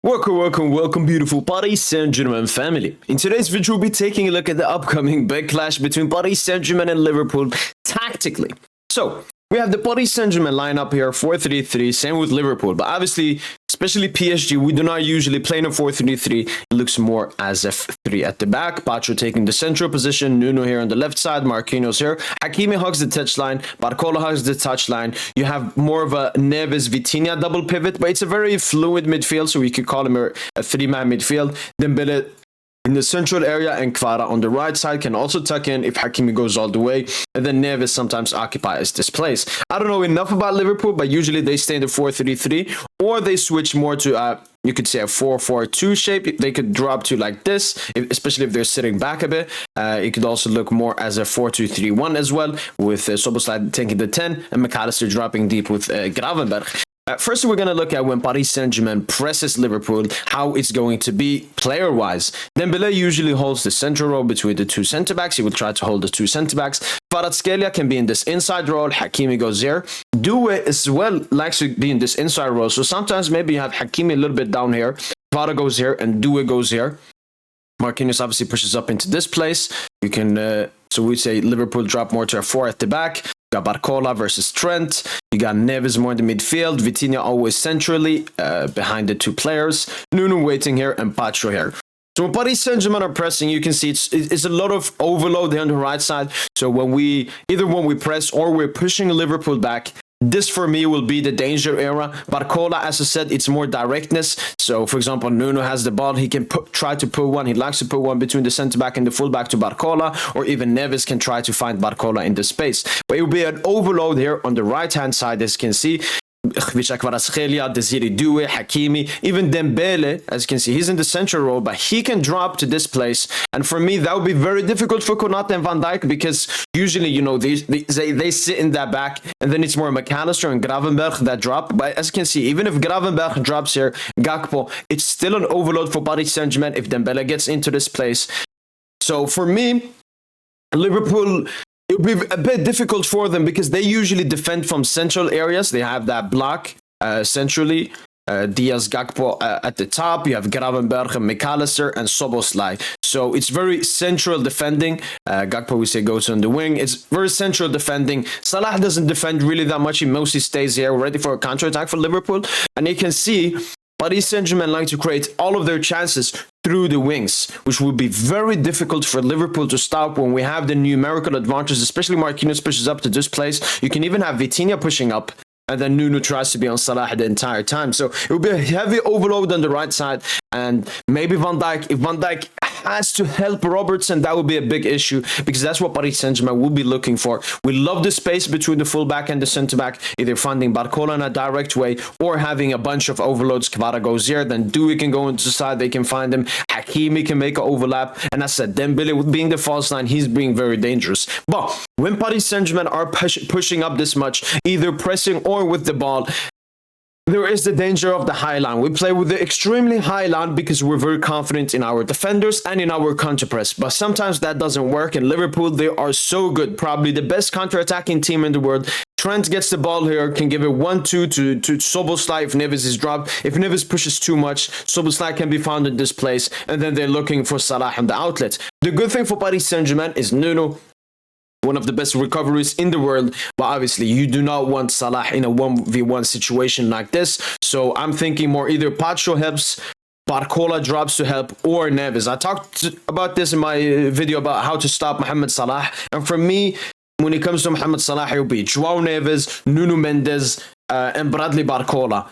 Welcome, beautiful Paris Saint-Germain family. In today's video, we'll be taking a look at the upcoming big clash between Paris Saint-Germain and Liverpool tactically. So, we have the Paris Saint-Germain lineup here, 4-3-3, same with Liverpool. But obviously, especially PSG, we do not usually play in a 4-3-3. It looks more as a 3 at the back. Pacho taking the central position, Nuno here on the left side, Marquinhos here. Hakimi hugs the touchline, Barcola hugs the touchline. You have more of a Neves-Vitinha double pivot, but it's a very fluid midfield, so we could call him a three-man midfield. Dembele in the central area, and Kvara on the right side can also tuck in if Hakimi goes all the way, and then Neves sometimes occupies this place. I don't know enough about Liverpool, but usually they stay in the 4-3-3, or they switch more to you could say a 4-4-2 shape. They could drop to like this, especially if they're sitting back a bit. It could also look more as a 4-2-3-1 as well, with Szoboszlai taking the 10 and McAllister dropping deep with Gravenberch. First, we're going to look at when Paris Saint-Germain presses Liverpool, how it's going to be player-wise. Dembele usually holds the central role between the two centre-backs. He will try to hold the two centre-backs. Kvaratskhelia can be in this inside role. Hakimi goes there. Due as well likes to be in this inside role. So sometimes maybe you have Hakimi a little bit down here. Kvara goes here and Due goes here. Marquinhos obviously pushes up into this place. You can, so we say Liverpool drop more to a 4 at the back. You got Barcola versus Trent. You got Neves more in the midfield. Vitinha always centrally behind the two players. Nuno waiting here and Pacho here. So when Paris Saint-Germain are pressing, you can see it's a lot of overload here on the right side. So when we press or we're pushing Liverpool back, this for me will be the danger era. Barcola, as I said, it's more directness. So for example, Nuno has the ball. He can try to put one. He likes to put one between the centre-back and the full-back to Barcola, or even Neves can try to find Barcola in the space. But it will be an overload here on the right-hand side, as you can see. Kvaratskhelia, Desire Due, Hakimi, even Dembele, as you can see, he's in the central role, but he can drop to this place. And for me, that would be very difficult for Konate and Van Dijk, because usually, you know, they sit in that back, and then it's more McAllister and Gravenberch that drop. But as you can see, even if Gravenberch drops here, Gakpo, it's still an overload for Paris Saint-Germain if Dembele gets into this place. So for me, Liverpool, it would be a bit difficult for them because they usually defend from central areas. They have that block centrally. Diaz, Gakpo at the top. You have Gravenberch and McAllister and Szoboszlai. So it's very central defending. Gakpo, we say, goes on the wing. It's very central defending. Salah doesn't defend really that much. He mostly stays here, ready for a counterattack for Liverpool. And you can see Paris Saint-Germain like to create all of their chances through the wings, which will be very difficult for Liverpool to stop when we have the numerical advantage, especially Marquinhos pushes up to this place. You can even have Vitinha pushing up, and then Nuno tries to be on Salah the entire time. So it will be a heavy overload on the right side, and maybe Van Dijk, if Van Dijk has to help Robertson, that would be a big issue, because that's what Paris Saint-Germain will be looking for. We love the space between the fullback and the centre-back, either finding Barcola in a direct way or having a bunch of overloads. Kvara goes here, then Due can go into the side, they can find him. Hakimi can make an overlap, and as I said, Dembele being the false line, he's being very dangerous. But when Paris Saint-Germain are pushing up this much, either pressing or with the ball, there is the danger of the high line. We play with the extremely high line because we're very confident in our defenders and in our counter press. But sometimes that doesn't work. In Liverpool, they are so good. Probably the best counter-attacking team in the world. Trent gets the ball here, can give it 1-2 to Szoboszlai if Neves is dropped. If Neves pushes too much, Szoboszlai can be found in this place. And then they're looking for Salah on the outlet. The good thing for Paris Saint-Germain is Nuno, one of the best recoveries in the world, but obviously you do not want Salah in a 1v1 situation like this. So I'm thinking more either Pacho helps, Barcola drops to help, or Neves. I talked about this in my video about how to stop Mohamed Salah, and for me, when it comes to Mohamed Salah, it will be João Neves, Nuno Mendes, and Bradley Barcola.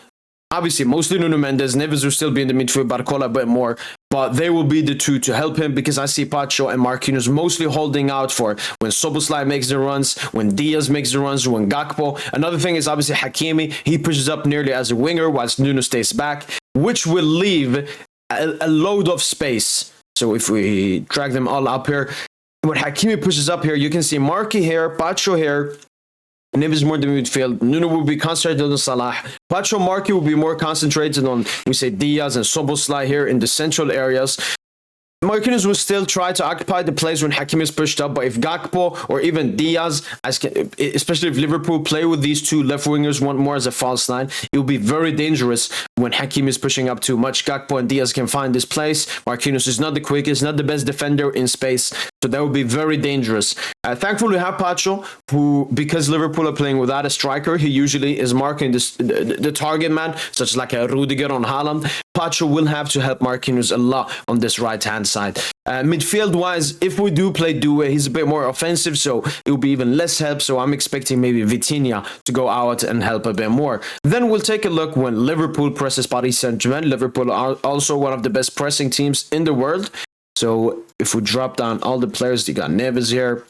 Obviously, mostly Nuno Mendes. Neves will still be in the midfield, Barcola a bit more. But they will be the two to help him, because I see Pacho and Marquinhos mostly holding out for when Szoboszlai makes the runs, when Diaz makes the runs, when Gakpo. Another thing is obviously Hakimi. He pushes up nearly as a winger whilst Nuno stays back, which will leave a load of space. So if we drag them all up here, when Hakimi pushes up here, you can see Marquis here, Pacho here, Neves more in the midfield. Nuno will be concentrated on Salah. Pacho Marquis will be more concentrated on, we say, Diaz and Szoboszlai here in the central areas. Marquinhos will still try to occupy the place when Hakimi is pushed up, but if Gakpo or even Diaz, especially if Liverpool play with these two left wingers one more as a false nine, it will be very dangerous when Hakimi is pushing up too much. Gakpo and Diaz can find this place. Marquinhos is not the quickest, not the best defender in space, so that would be very dangerous. Thankfully, we have Pacho, who, because Liverpool are playing without a striker, he usually is marking the target man, such like a Rudiger on Haaland. Pacho will have to help Marquinhos a lot on this right-hand side. Midfield-wise, if we do play Due, he's a bit more offensive, so it will be even less help. So I'm expecting maybe Vitinha to go out and help a bit more. Then we'll take a look when Liverpool presses Paris Saint-Germain. Liverpool are also one of the best pressing teams in the world. So if we drop down all the players, you got Neves here.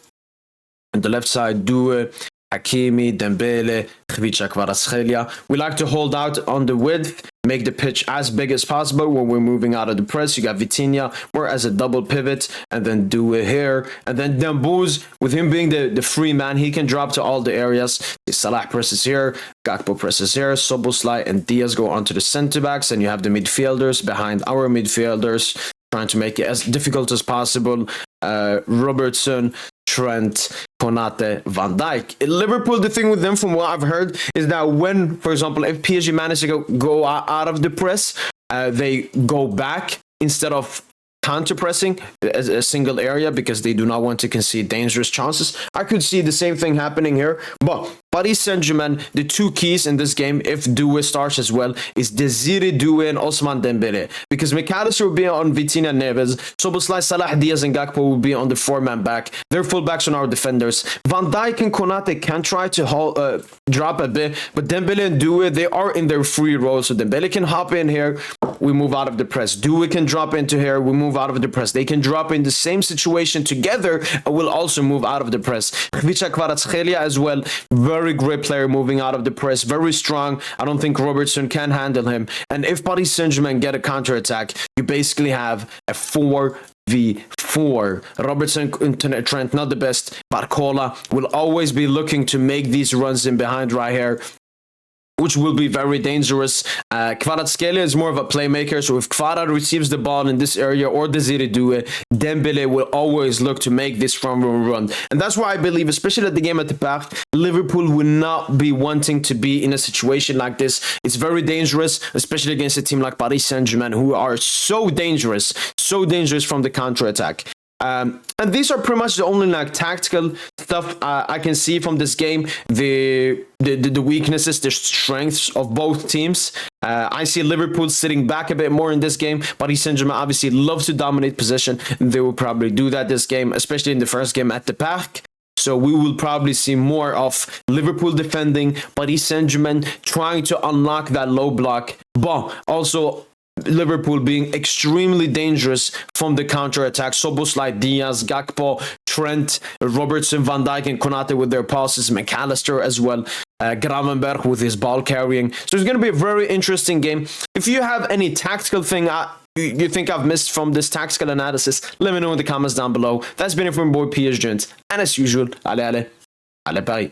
On the left side, Due, Hakimi, Dembele, Kvaratskhelia. We like to hold out on the width, make the pitch as big as possible when we're moving out of the press. You got Vitinha more as a double pivot, and then do it here. And then Dembouz, with him being the free man, he can drop to all the areas. Salah presses here, Gakpo presses here, Szoboszlai and Diaz go onto the centre-backs, and you have the midfielders behind our midfielders, trying to make it as difficult as possible. Robertson, Trent, Konate, Van Dijk. In Liverpool, the thing with them, from what I've heard, is that when, for example, if PSG manage to go out of the press, they go back instead of counter-pressing a single area because they do not want to concede dangerous chances. I could see the same thing happening here, but Paris Saint-Germain, the two keys in this game, if Due starts as well, is Desire Due and Ousmane Dembele, because McAllister will be on Vitinha, Neves, Szoboszlai, Salah, Diaz and Gakpo will be on the four-man back. Their fullbacks on our defenders. Van Dijk and Konate can try to drop a bit, but Dembele and Due, they are in their free role, so Dembele can hop in here, we move out of the press. Due can drop into here, we move out of the press. They can drop in the same situation together and will also move out of the press. Kvaratskhelia as well, very great player moving out of the press, very strong. I don't think Robertson can handle him. And if Paris Saint-Germain get a counter-attack, you basically have a 4v4. Robertson and Trent, not the best. Barcola will always be looking to make these runs in behind right here, which will be very dangerous. Kvaratskhelia is more of a playmaker, so if Kvara receives the ball in this area or Desire Due, Dembele will always look to make this front run. And that's why I believe, especially at the game at the Parc, Liverpool will not be wanting to be in a situation like this. It's very dangerous, especially against a team like Paris Saint-Germain, who are so dangerous from the counter-attack. And these are pretty much the only like tactical stuff I can see from this game. The weaknesses, the strengths of both teams. I see Liverpool sitting back a bit more in this game. Paris Saint-Germain obviously loves to dominate possession. They will probably do that this game, especially in the first game at the Parc. So we will probably see more of Liverpool defending, Paris Saint-Germain trying to unlock that low block, but also Liverpool being extremely dangerous from the counter-attack. Szoboszlai, Diaz, Gakpo, Trent, Robertson, Van Dijk and Konate with their passes, McAllister as well, Gravenberch with his ball carrying. So it's going to be a very interesting game. If you have any tactical thing you think I've missed from this tactical analysis, let me know in the comments down below. That's been it from boy PSG, and as usual, allez Paris.